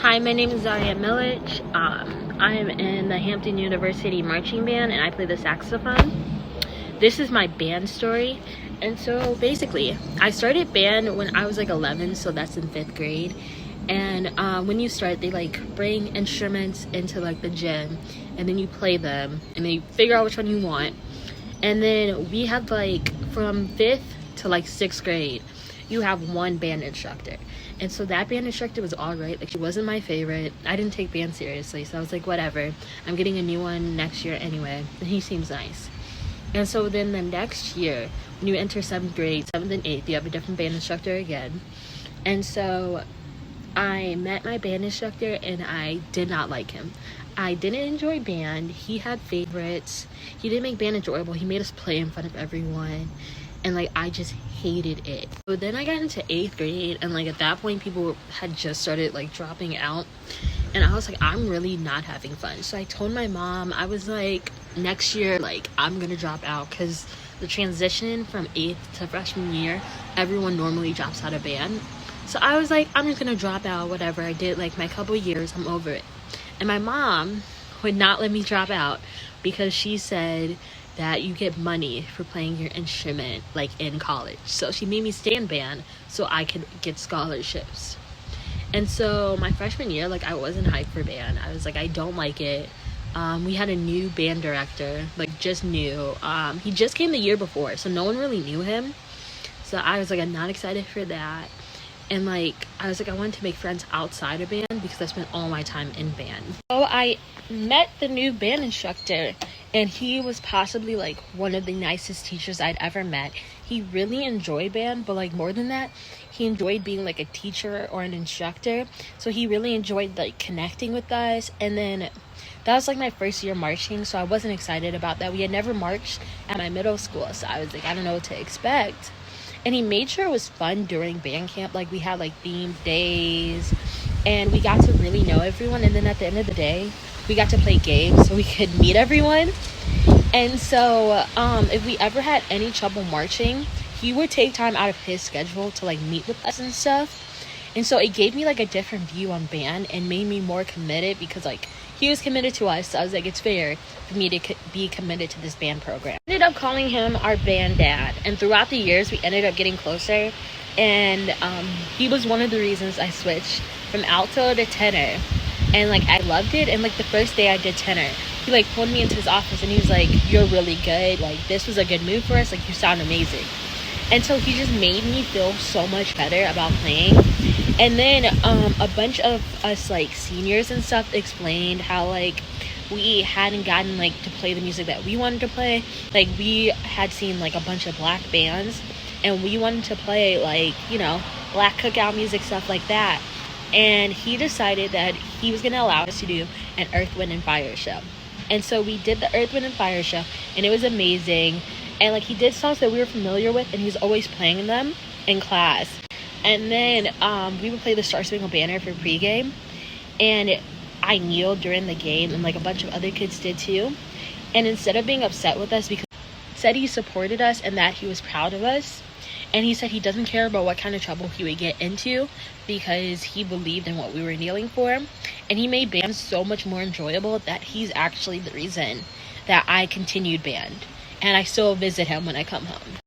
Hi, my name is Zaria Milic. I am in the Hampton University Marching Band and I play the saxophone. This is my band story. And so basically, I started band when I was like 11, so that's in 5th grade. And when you start, they like bring instruments into like the gym and then you play them and then you figure out which one you want. And then we had like from 5th to like 6th grade, you have one band instructor. And so that band instructor was all right. Like, she wasn't my favorite. I didn't take band seriously, so I was like, whatever, I'm getting a new one next year anyway, and he seems nice. And so then the next year, when you enter 7th grade, 7th and 8th, you have a different band instructor again. And so I met my band instructor and I did not like him. I didn't enjoy band. He had favorites. He didn't make band enjoyable. He made us play in front of everyone. And like, I just hated it. So then I got into 8th grade and like at that point people had just started like dropping out. And I was like, I'm really not having fun. So I told my mom, I was like, next year, like, I'm gonna drop out because the transition from 8th to freshman year, everyone normally drops out of band. So I was like, I'm just gonna drop out, whatever. I did like my couple years, I'm over it. And my mom would not let me drop out because she said that you get money for playing your instrument like in college. So she made me stay in band so I could get scholarships. And so my freshman year, like, I wasn't hyped for band. I was like, I don't like it. We had a new band director, like just new. He just came the year before, so no one really knew him. So I was like, I'm not excited for that. And like, I was like, I wanted to make friends outside of band because I spent all my time in band. So I met the new band instructor and he was possibly like one of the nicest teachers I'd ever met. He really enjoyed band, but like more than that, he enjoyed being like a teacher or an instructor. So he really enjoyed like connecting with us. And then that was like my first year marching, so I wasn't excited about that. We had never marched at my middle school, so I was like, I don't know what to expect. And he made sure it was fun during band camp. Like, we had like themed days and we got to really know everyone. And then at the end of the day, we got to play games so we could meet everyone. And so if we ever had any trouble marching, he would take time out of his schedule to like meet with us and stuff. And so it gave me like a different view on band and made me more committed because like he was committed to us. So I was like, it's fair for me to be committed to this band program. I ended up calling him our band dad. And throughout the years, we ended up getting closer. And he was one of the reasons I switched from alto to tenor. And like, I loved it. And like the first day I did tenor, he like pulled me into his office and he was like, you're really good. Like, this was a good move for us. Like, you sound amazing. And so he just made me feel so much better about playing. And then a bunch of us like seniors and stuff explained how like we hadn't gotten like to play the music that we wanted to play. Like, we had seen like a bunch of black bands and we wanted to play like, you know, black cookout music, stuff like that. And he decided that he was going to allow us to do an Earth, Wind, and Fire show. And so we did the Earth, Wind, and Fire show and it was amazing. And like, he did songs that we were familiar with and he was always playing them in class. And then we would play the Star Spangled Banner for pregame. And I kneeled during the game and like a bunch of other kids did too. And instead of being upset with us, because he said he supported us and that he was proud of us. And he said he doesn't care about what kind of trouble he would get into because he believed in what we were kneeling for. And he made band so much more enjoyable that he's actually the reason that I continued band. And I still visit him when I come home.